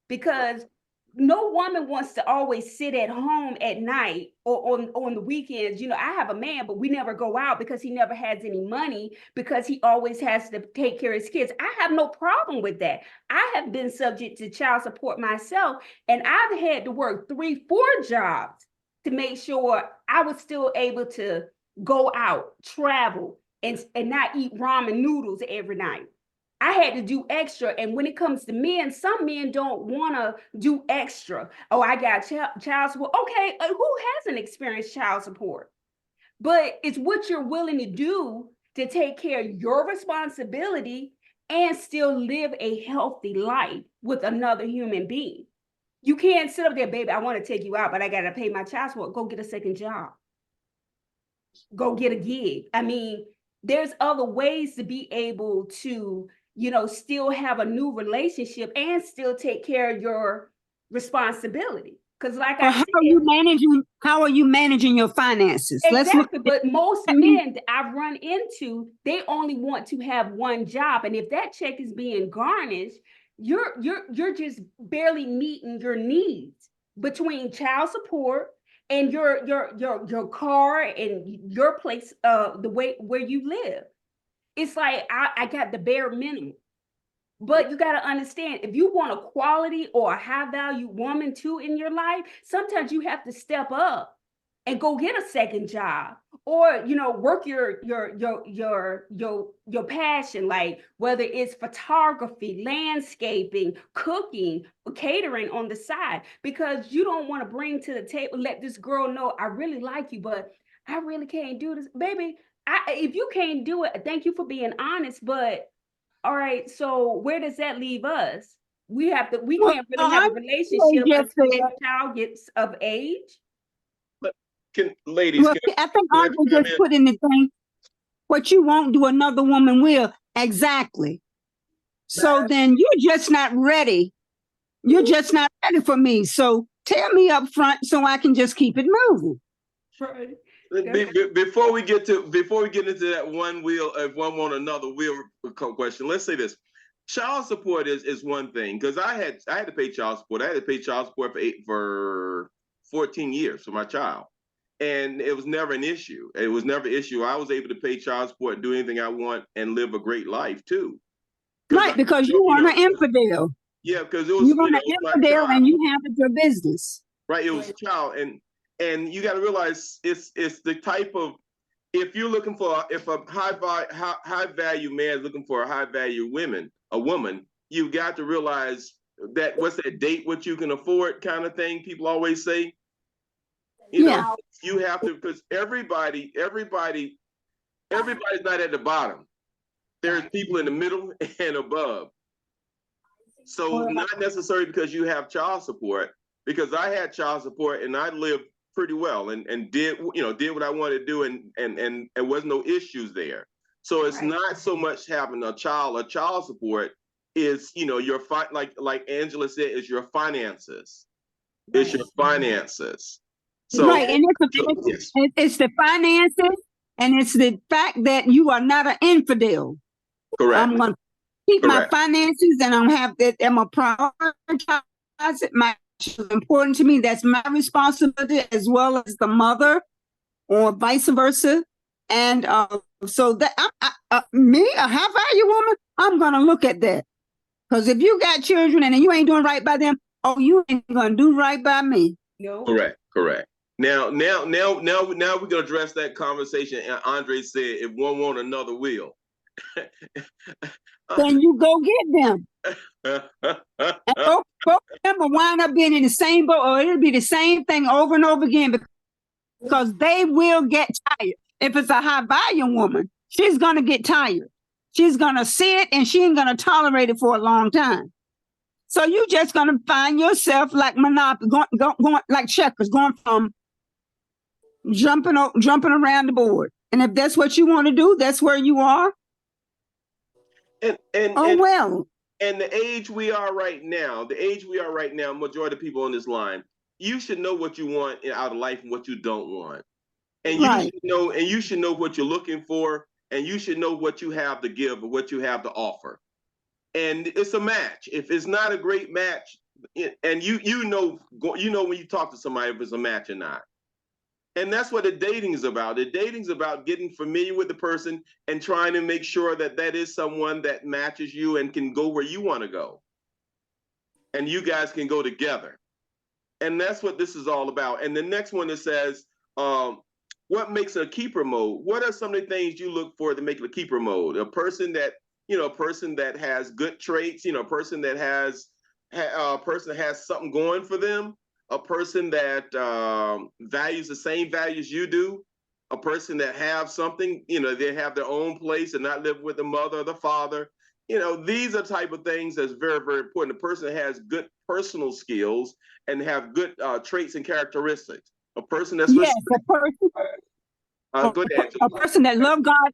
Because no woman wants to always sit at home at night or on the weekends. You know, I have a man, but we never go out because he never has any money, because he always has to take care of his kids. I have no problem with that. I have been subject to child support myself, and I've had to work 3-4 jobs to make sure I was still able to go out, travel, and not eat ramen noodles every night. I had to do extra. And when it comes to men, some men don't want to do extra. Oh, I got child support. Okay, who hasn't experienced child support? But it's what you're willing to do to take care of your responsibility and still live a healthy life with another human being. You can't sit up there, baby, I want to take you out, but I got to pay my child support. Go get a second job. Go get a gig. I mean, there's other ways to be able to, you know, still have a new relationship and still take care of your responsibility. Because like I said, how are you managing your finances? Exactly. But most men that I've run into, they only want to have one job. And if that check is being garnished, you're just barely meeting your needs between child support and your car and your place, the way where you live. It's like I got the bare minimum. But you got to understand, if you want a quality or a high value woman too in your life, sometimes you have to step up and go get a second job, or, you know, work your passion, like whether it's photography, landscaping, cooking, catering on the side, because you don't want to bring to the table, let this girl know, I really like you, but I really can't do this, baby. If you can't do it, thank you for being honest, but all right, so where does that leave us? We can't really have a relationship until your child gets of age. But ladies, I think Andre just put in the thing, what you won't do, another woman will. Exactly. So then you're just not ready. You're just not ready for me. So tell me up front so I can just keep it moving. Right. Before we get into that one wheel, if one want another wheel question, let's say this: child support is one thing, because I had to pay child support. I had to pay child support for 14 years for my child, and it was never an issue. It was never an issue. I was able to pay child support, do anything I want, and live a great life too. Right, because you weren't an infidel. Yeah, because it was, you weren't an infidel, and you handled your business. Right, it was a child, and you got to realize it's the type of, if you're looking for, if a high value man is looking for a high value woman, a woman, you got to realize that what's that, date what you can afford kind of thing people always say. You know, you have to, because everybody's not at the bottom. There's people in the middle and above. So not necessarily because you have child support, because I had child support and I lived pretty well and did what I wanted to do, and wasn't no issues there. So it's not so much having a child support is, your like Angela said, is your finances. It's your finances. So, and it's the finances, and it's the fact that you are not an infidel. Correct. I'm going to keep my finances, and I'm have that. I'm a prioritize it. My important to me. That's my responsibility, as well as the mother, or vice versa. And so that me, a high value woman, I'm going to look at that, because if you got children and you ain't doing right by them, you ain't going to do right by me. No. Correct. Now we're gonna address that conversation. And Andre said, "If one want another will." Then you go get them. And both of them will wind up being in the same boat, or it'll be the same thing over and over again, because they will get tired. If it's a high volume woman, she's gonna get tired. She's gonna see it, and she ain't gonna tolerate it for a long time. So you just gonna find yourself like Monopoly, going like checkers, going from jumping around the board. And if that's what you want to do, that's where you are. And the age we are right now, majority of people on this line, you should know what you want out of life and what you don't want. And you should know what you're looking for, and you should know what you have to give or what you have to offer. And it's a match. If it's not a great match, and you know when you talk to somebody if it's a match or not. And that's what the dating is about. The dating is about getting familiar with the person and trying to make sure that that is someone that matches you and can go where you want to go. And you guys can go together. And that's what this is all about. And the next one, it says, what makes a keeper mode? What are some of the things you look for to make it a keeper mode? A person that has good traits, a person that has something going for them, a person that values the same values you do, a person that have something, they have their own place and not live with the mother or the father. These are type of things that's very, very important. A person that has good personal skills and have good traits and characteristics. A person that's a person that loves God.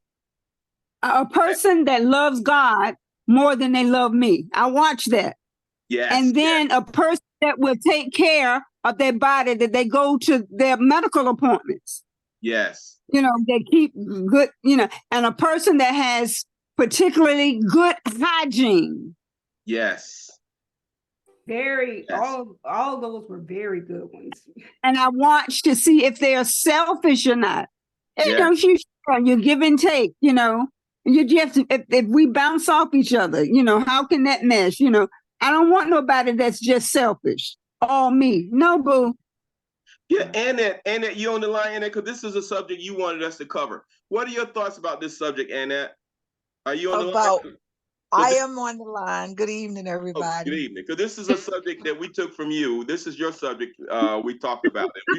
A person that loves God more than they love me. I watch that. Yes. And then a person that will take care of their body, that they go to their medical appointments. Yes. They keep good, and a person that has particularly good hygiene. Yes. Very, all those were very good ones. And I watch to see if they're selfish or not. Yes. You give and take, you have to, if we bounce off each other, how can that mesh? I don't want nobody that's just selfish. All me. No, boo. Yeah, Annette, you on the line, Annette, because this is a subject you wanted us to cover. What are your thoughts about this subject, Annette? Are you on the line? I am on the line. Good evening, everybody. Oh, good evening. Because this is a subject that we took from you. This is your subject we talked about. And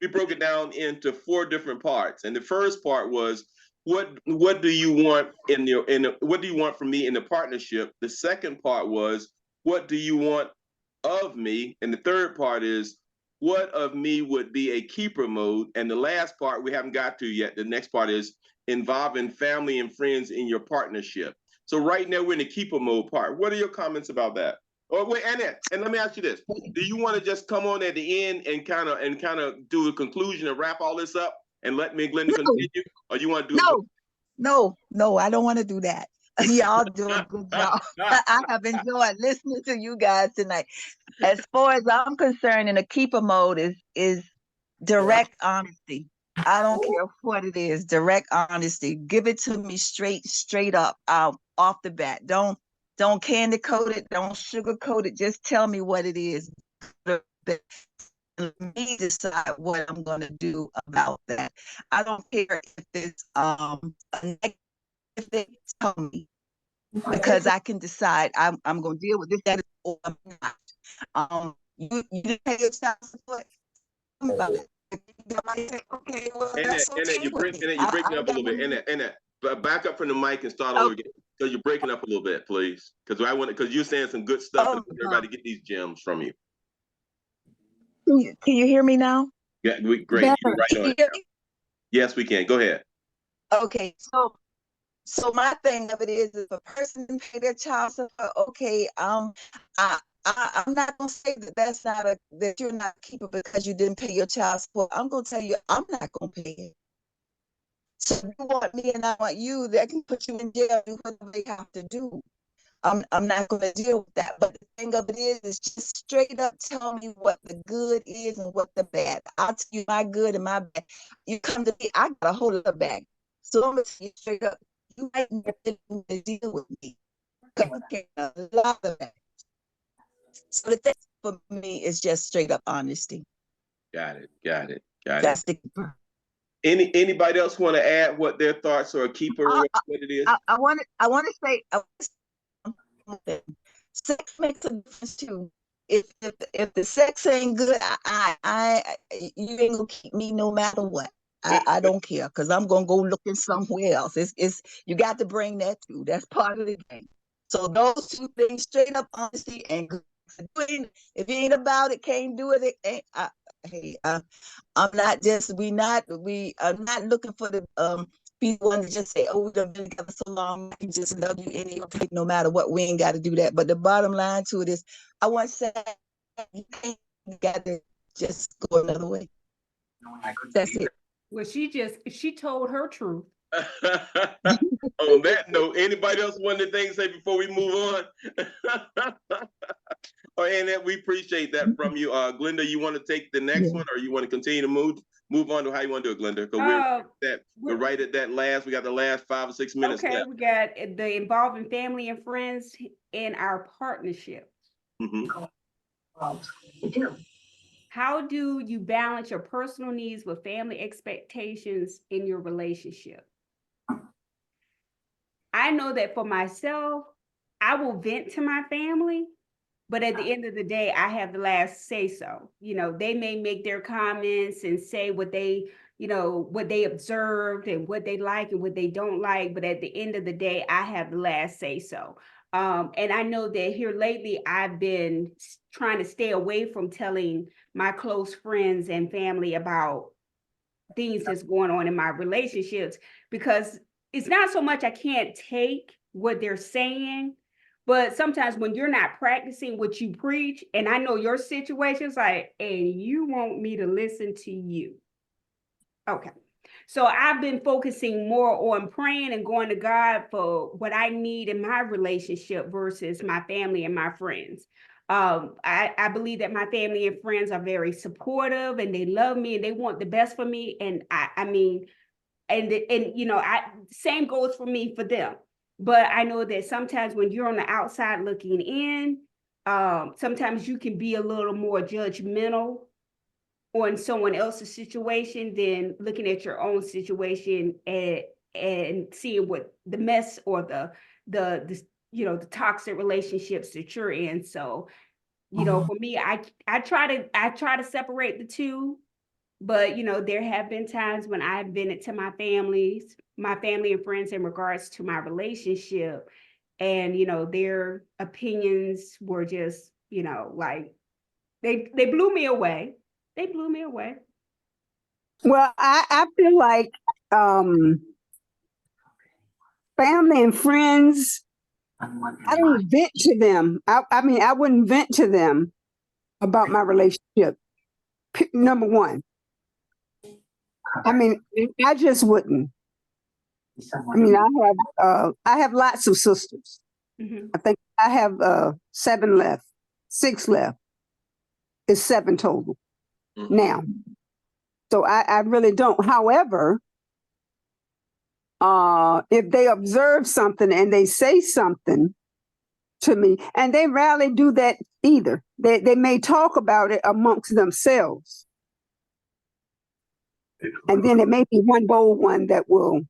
we broke it down into 4 different parts. And the first part was, what do you want what do you want from me in the partnership? The second part was, what do you want of me? And the third part is, what of me would be a keeper mode? And the last part we haven't got to yet. The next part is involving family and friends in your partnership. So right now we're in the keeper mode part. What are your comments about that? Oh, wait, Annette, and let me ask you this. Do you want to just come on at the end and kind of do a conclusion and wrap all this up and let me and Glenda continue? Or you want to do No, I don't want to do that. Y'all do a good job. I have enjoyed listening to you guys tonight. As far as I'm concerned, in a keeper mode is direct honesty. I don't care what it is, direct honesty. Give it to me straight up, off the bat. Don't candy coat it, don't sugarcoat it. Just tell me what it is. Let me decide what I'm going to do about that. I don't care if it's a negative thing. Tell me. because I can decide I'm going to deal with this, that, or I'm not. You didn't pay your child support. Tell me about it. You might say, okay, well, that's okay you're with me. breaking up a little bit. Back up from the mic and start over again, because you're breaking up a little bit, please. Because you're saying some good stuff, and I want everybody to get these gems from you. Can you hear me now? Yeah, great. You're right on it. Yes, we can. Go ahead. Okay, so my thing of it is, if a person didn't pay their child support, okay, I'm not gonna say that you're not keeping because you didn't pay your child support. I'm gonna tell you, I'm not gonna pay it. So if you want me and I want you, they can put you in jail, do whatever they have to do. I'm not going to deal with that. But the thing of it is just straight up tell me what the good is and what the bad. I'll tell you my good and my bad. You come to me, I got a whole lot of bag. So I'm going to tell you straight up, you ain't nothing to deal with me. Because I got a lot of that. So the thing for me is just straight up honesty. Got it. That's the Anybody else want to add what their thoughts or keeper what it is? I want to say sex makes a difference too. If the sex ain't good, you ain't gonna keep me no matter what. I don't care, because I'm gonna go looking somewhere else. It's you got to bring that too. That's part of the game. So those two things, straight up honesty and good. If you ain't about it, can't do it. I'm not looking for the people to just say, oh, we've been together so long, I can just love you anyway, no matter what. We ain't got to do that. But the bottom line to it is, I want to say, you got to just go another way. That's it. Well, she told her truth. On that note, anybody else want anything to say before we move on? And we appreciate that from you. Glenda, you want to take the next one, or you want to continue to move on to how you want to do it, Glenda? Because we're right at that last. We got the last 5 or 6 minutes left. We got the involving family and friends in our partnership. How do you balance your personal needs with family expectations in your relationship? I know that for myself, I will vent to my family, but at the end of the day, I have the last say so. They may make their comments and say what they observed and what they like and what they don't like, but at the end of the day, I have the last say so. And I know that here lately, I've been trying to stay away from telling my close friends and family about things that's going on in my relationships, because it's not so much I can't take what they're saying, but sometimes when you're not practicing what you preach, and I know your situation's like, and you want me to listen to you. Okay. So I've been focusing more on praying and going to God for what I need in my relationship versus my family and my friends. I believe that my family and friends are very supportive, and they love me and they want the best for me. And same goes for me for them. But I know that sometimes when you're on the outside looking in, sometimes you can be a little more judgmental on someone else's situation than looking at your own situation and seeing what the mess or the toxic relationships that you're in. So, for me, I try to separate the two, but there have been times when I've vented to my family and friends in regards to my relationship, and their opinions were just like they blew me away. They blew me away. Well, I feel like family and friends, I don't vent to them. I wouldn't vent to them about my relationship. Number one. I just wouldn't. I have lots of sisters. Mm-hmm. I think I have 7 left, 6 left. It's 7 total now. So I really don't. However, if they observe something and they say something to me, and they rarely do that either. They may talk about it amongst themselves. And then it may be one bold one that will,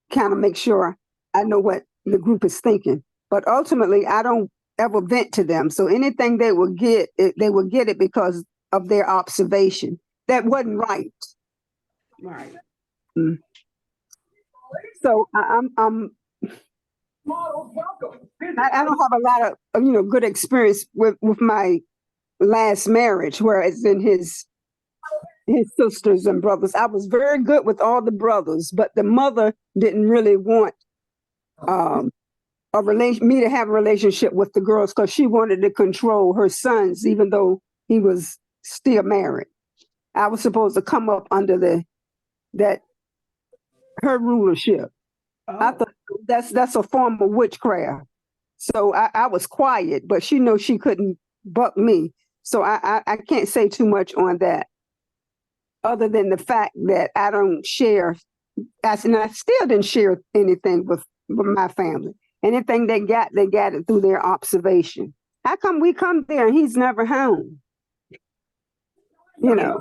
kind of make sure I know what, the group is thinking. But ultimately, I don't ever vent to them. So anything they will get, they will get it because of their observation. That wasn't right. Right. Mm. So I don't have a lot of good experience with my last marriage, whereas in his sisters and brothers, I was very good with all the brothers, but the mother didn't really want me to have a relationship with the girls because she wanted to control her sons, even though he was still married. I was supposed to come up under her rulership. Oh. I thought that's a form of witchcraft. So I was quiet, but she knows she couldn't buck me. So I can't say too much on that, other than the fact that I don't share. I still didn't share anything with my family. Anything they got it through their observation. How come we come there and he's never home? I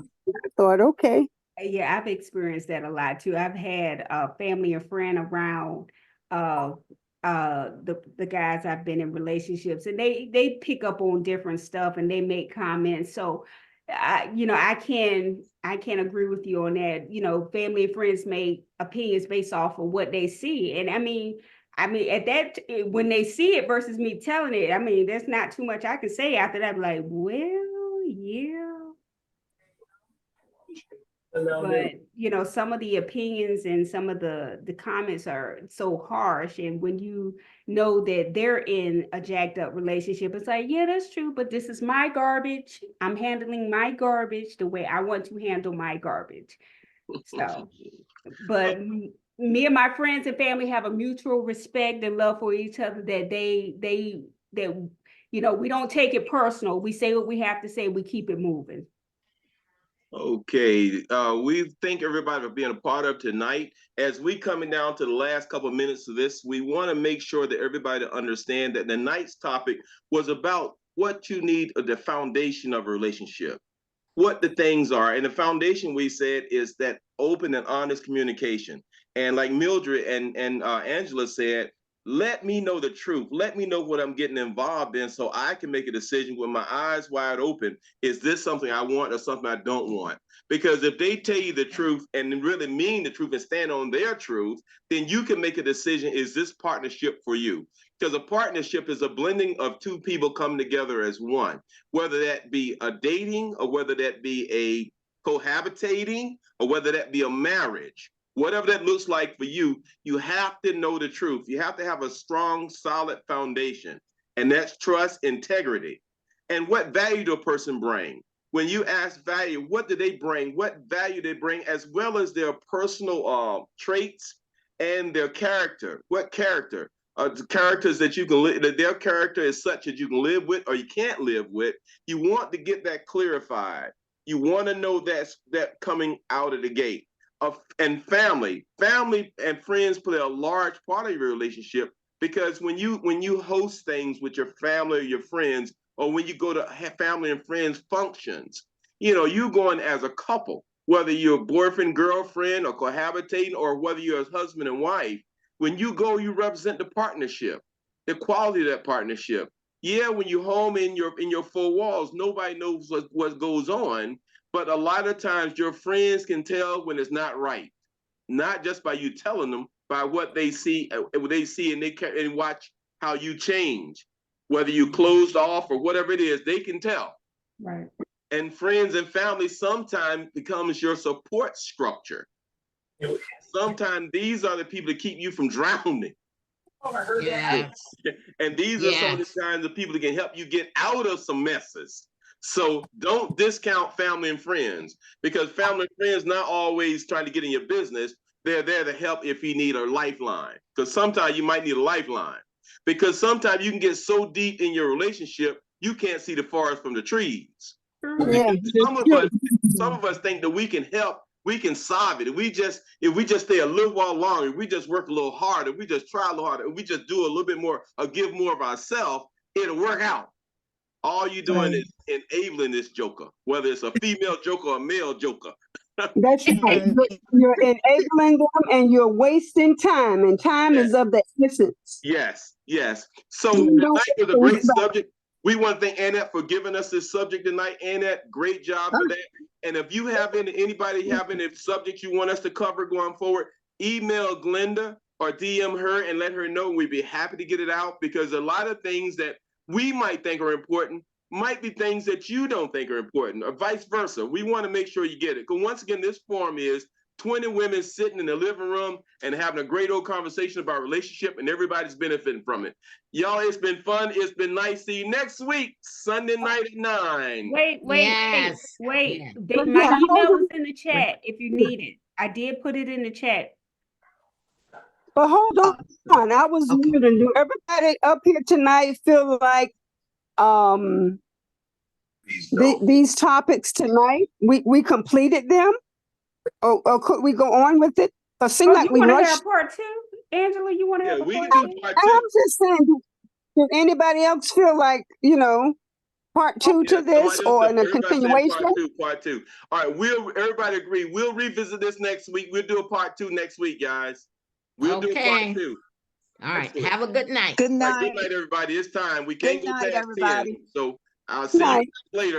thought, okay. Yeah, I've experienced that a lot too. I've had a family and friend around the guys I've been in relationships, and they pick up on different stuff and they make comments. So I can agree with you on that. Family and friends make opinions based off of what they see. And I mean at that, when they see it versus me telling it, I mean, there's not too much I can say after that. I'm like, well, yeah. But some of the opinions and some of the comments are so harsh, and when you know that they're in a jacked up relationship, it's like, yeah, that's true, but this is my garbage. I'm handling my garbage the way I want to handle my garbage. So, but me and my friends and family have a mutual respect and love for each other, that we don't take it personal. We say what we have to say. We keep it moving. Okay, we thank everybody for being a part of tonight. As we coming down to the last couple of minutes of this, we want to make sure that everybody understand that the night's topic was about what you need at the foundation of a relationship, what the things are. And the foundation, we said, is that open and honest communication. And like Mildred and Angela said, let me know the truth. Let me know what I'm getting involved in so I can make a decision with my eyes wide open. Is this something I want or something I don't want? Because if they tell you the truth and really mean the truth and stand on their truth, then you can make a decision, is this partnership for you? Because a partnership is a blending of two people coming together as one, whether that be a dating or whether that be a cohabitating or whether that be a marriage. Whatever that looks like for you, you have to know the truth. You have to have a strong, solid foundation, and that's trust, integrity, and what value do a person bring. When you ask value, what do they bring? What value they bring, as well as their personal traits and their character. What character? The characters that you can live, that their character is such that you can live with or you can't live with. You want to get that clarified. You want to know that coming out of the gate. And family and friends play a large part of your relationship, because when you host things with your family or your friends, or when you go to family and friends functions, you going as a couple, whether you're boyfriend, girlfriend, or cohabitating, or whether you're a husband and wife. When you go, you represent the partnership, the quality of that partnership. Yeah, when you're home in your four walls, nobody knows what goes on. But a lot of times your friends can tell when it's not right, not just by you telling them, by what they see, and watch how you change, whether you closed off or whatever it is, they can tell. Right. And friends and family sometimes becomes your support structure. Sometimes these are the people that keep you from drowning. Yes. And these are some of the kinds of people that can help you get out of some messes. So don't discount family and friends, because family and friends not always trying to get in your business. They're there to help if you need a lifeline, because sometimes you might need a lifeline, because sometimes you can get so deep in your relationship you can't see the forest from the trees. Yeah. Some of us think that we can help, we can solve it. If we just stay a little while longer, if we just work a little harder, if we just try a little harder, if we just do a little bit more or give more of ourselves, it'll work out. All you're doing is enabling this joker, whether it's a female joker or a male joker. That's right. You're enabling them and you're wasting time, and time is of the essence. Yes, yes. So You don't tonight was a think great about- subject. We want to thank Annette for giving us this subject tonight. Annette, great job for that. And if you have anybody have any subjects you want us to cover going forward, email Glenda or DM her and let her know. We'd be happy to get it out, because a lot of things that we might think are important might be things that you don't think are important, or vice versa. We want to make sure you get it. Because once again, this forum is 20 women sitting in the living room and having a great old conversation about relationship, and everybody's benefiting from it. Y'all, it's been fun. It's been nice. See you next week, Sunday night at 9. Wait. Yeah. My email is in the chat if you need it. I did put it in the chat. But hold on. I was wondering, do everybody up here tonight feel like these topics tonight, we completed them? Or could we go on with it? It seemed like we rushed. Have part 2? Angela, you want to have a we part can 2? do part 2. I'm just saying, does anybody else feel like, part 2 to this, or in a continuation? Part two. All right, everybody agree. We'll revisit this next week. We'll do a part 2 next week, guys. We'll do a part 2. All right. Excellent. Have a good night. Good night. Right, good night, everybody. It's time. We can't go past 10. So I'll see you later.